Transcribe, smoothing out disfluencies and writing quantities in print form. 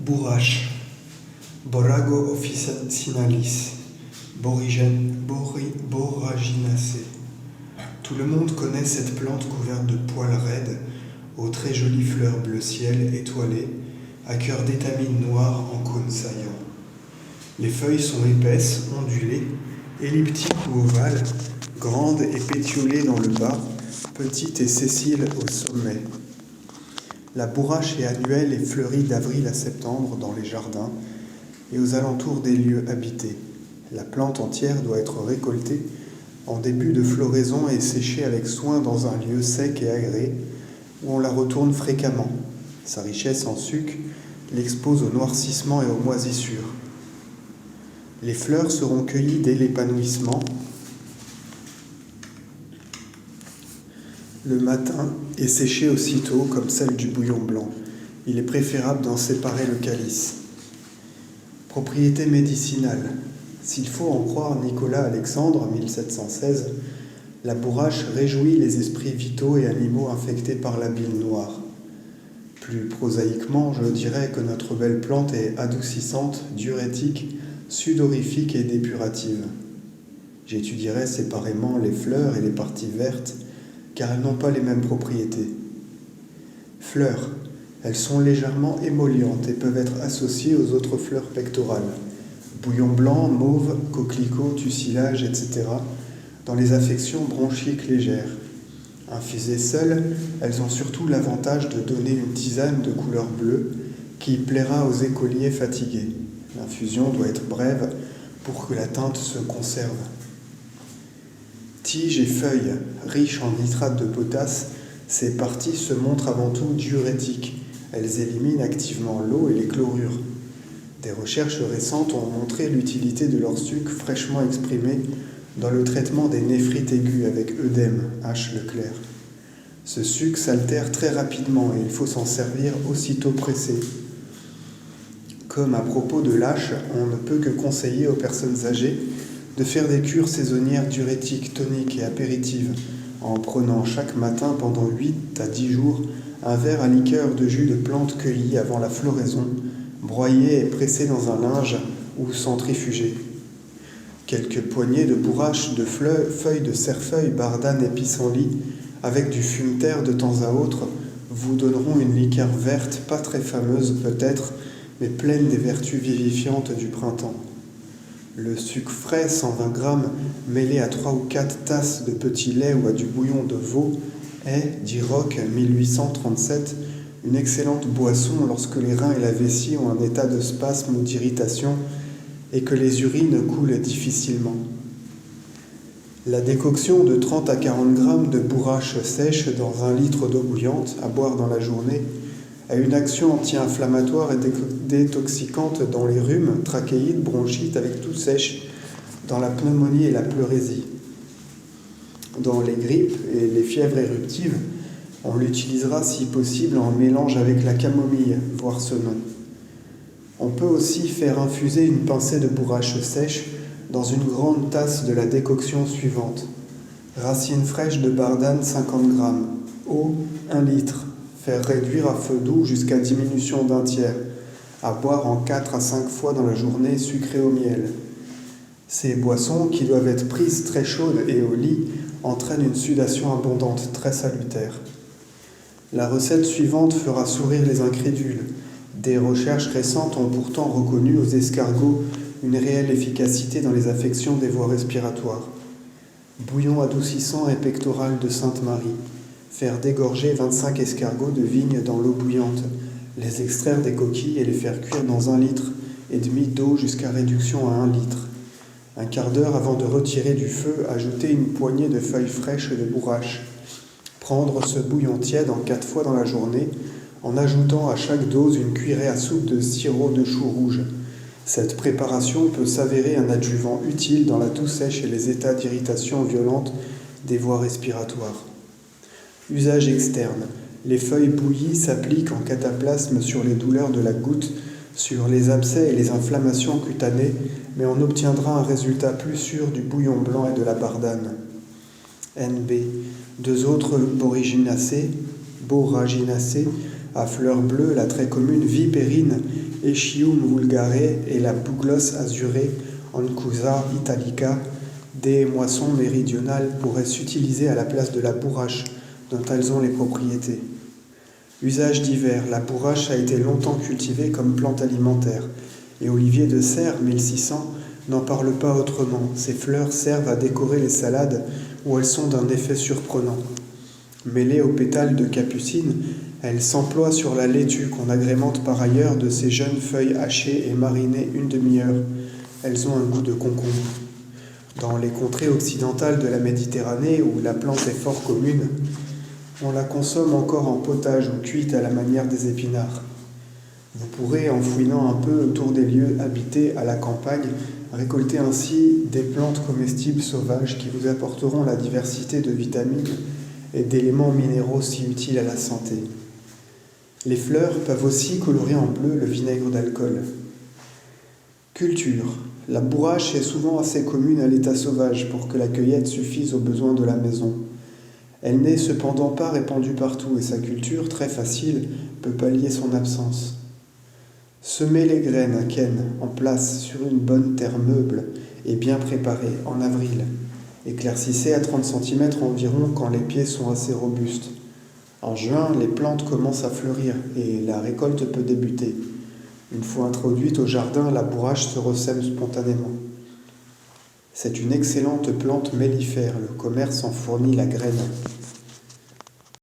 Bourrache, Borago officinalis, Borraginacée. Tout le monde connaît cette plante couverte de poils raides, aux très jolies fleurs bleu ciel étoilées, à cœur d'étamines noires en cônes saillants. Les feuilles sont épaisses, ondulées, elliptiques ou ovales, grandes et pétiolées dans le bas, petites et sessiles au sommet. La bourrache est annuelle et fleurit d'avril à septembre dans les jardins et aux alentours des lieux habités. La plante entière doit être récoltée en début de floraison et séchée avec soin dans un lieu sec et agréé où on la retourne fréquemment. Sa richesse en sucre l'expose au noircissement et aux moisissures. Les fleurs seront cueillies dès l'épanouissement le matin et séchées aussitôt comme celle du bouillon blanc. Il est préférable d'en séparer le calice. Propriété médicinale. S'il faut en croire Nicolas Alexandre, 1716, la bourrache réjouit les esprits vitaux et animaux infectés par la bile noire. Plus prosaïquement, je dirais que notre belle plante est adoucissante, diurétique, sudorifique et dépurative. J'étudierai séparément les fleurs et les parties vertes, car elles n'ont pas les mêmes propriétés. Fleurs. Elles sont légèrement émollientes et peuvent être associées aux autres fleurs pectorales, bouillon blanc, mauve, coquelicot, tucilage, etc., dans les affections bronchiques légères. Infusées seules, elles ont surtout l'avantage de donner une tisane de couleur bleue qui plaira aux écoliers fatigués. L'infusion doit être brève pour que la teinte se conserve. Tiges et feuilles, riches en nitrate de potasse, ces parties se montrent avant tout diurétiques. Elles éliminent activement l'eau et les chlorures. Des recherches récentes ont montré l'utilité de leur sucre fraîchement exprimé dans le traitement des néphrites aiguës avec œdème, H. Leclerc. Ce sucre s'altère très rapidement et il faut s'en servir aussitôt pressé. Comme à propos de l'H, on ne peut que conseiller aux personnes âgées de faire des cures saisonnières diurétiques, toniques et apéritives, en prenant chaque matin pendant 8 à 10 jours un verre à liqueur de jus de plantes cueillies avant la floraison, broyé et pressé dans un linge ou centrifugé. Quelques poignées de bourrache, de feuilles de cerfeuil, bardane et pissenlit, avec du fumeterre de temps à autre, vous donneront une liqueur verte, pas très fameuse peut-être, mais pleine des vertus vivifiantes du printemps. Le sucre frais, 120 grammes, mêlé à 3 ou 4 tasses de petit lait ou à du bouillon de veau, est, dit Roch, 1837, une excellente boisson lorsque les reins et la vessie ont un état de spasme ou d'irritation et que les urines coulent difficilement. La décoction de 30 à 40 grammes de bourrache sèche dans 1 litre d'eau bouillante à boire dans la journée a une action anti-inflammatoire et détoxicante dans les rhumes, trachéites, bronchites avec toux sèche, dans la pneumonie et la pleurésie. Dans les grippes et les fièvres éruptives, on l'utilisera si possible en mélange avec la camomille, voire ce nom. On peut aussi faire infuser une pincée de bourrache sèche dans une grande tasse de la décoction suivante. Racines fraîches de bardane 50 grammes, eau 1 litre, faire réduire à feu doux jusqu'à diminution d'un tiers, à boire en 4 à 5 fois dans la journée sucrée au miel. Ces boissons, qui doivent être prises très chaudes et au lit, entraînent une sudation abondante très salutaire. La recette suivante fera sourire les incrédules. Des recherches récentes ont pourtant reconnu aux escargots une réelle efficacité dans les affections des voies respiratoires. Bouillon adoucissant et pectoral de Sainte-Marie. Faire dégorger 25 escargots de vigne dans l'eau bouillante, les extraire des coquilles et les faire cuire dans 1,5 litre d'eau jusqu'à réduction à 1 litre. Un quart d'heure avant de retirer du feu, ajouter une poignée de feuilles fraîches de bourrache. Prendre ce bouillon tiède en 4 fois dans la journée, en ajoutant à chaque dose une cuillerée à soupe de sirop de chou rouge. Cette préparation peut s'avérer un adjuvant utile dans la toux sèche et les états d'irritation violente des voies respiratoires. Usage externe. Les feuilles bouillies s'appliquent en cataplasme sur les douleurs de la goutte, sur les abcès et les inflammations cutanées, mais on obtiendra un résultat plus sûr du bouillon blanc et de la bardane. NB. 2 autres Borraginacées, à fleurs bleues, la très commune vipérine Echium vulgare et la Bugloss azurée, Ancusa italica, des moissons méridionales pourraient s'utiliser à la place de la bourrache dont elles ont les propriétés. Usage divers, la bourrache a été longtemps cultivée comme plante alimentaire, et Olivier de Serres, 1600, n'en parle pas autrement. Ses fleurs servent à décorer les salades où elles sont d'un effet surprenant. Mêlées aux pétales de capucine, elles s'emploient sur la laitue qu'on agrémente par ailleurs de ces jeunes feuilles hachées et marinées une demi-heure. Elles ont un goût de concombre. Dans les contrées occidentales de la Méditerranée, où la plante est fort commune, on la consomme encore en potage ou cuite à la manière des épinards. Vous pourrez, en fouinant un peu autour des lieux habités à la campagne, récolter ainsi des plantes comestibles sauvages qui vous apporteront la diversité de vitamines et d'éléments minéraux si utiles à la santé. Les fleurs peuvent aussi colorer en bleu le vinaigre d'alcool. Culture. La bourrache est souvent assez commune à l'état sauvage pour que la cueillette suffise aux besoins de la maison. Elle n'est cependant pas répandue partout et sa culture, très facile, peut pallier son absence. Semez les graines à Ken en place sur une bonne terre meuble et bien préparée en avril. Éclaircissez à 30 cm environ quand les pieds sont assez robustes. En juin, les plantes commencent à fleurir et la récolte peut débuter. Une fois introduite au jardin, la bourrache se ressème spontanément. C'est une excellente plante mellifère, le commerce en fournit la graine.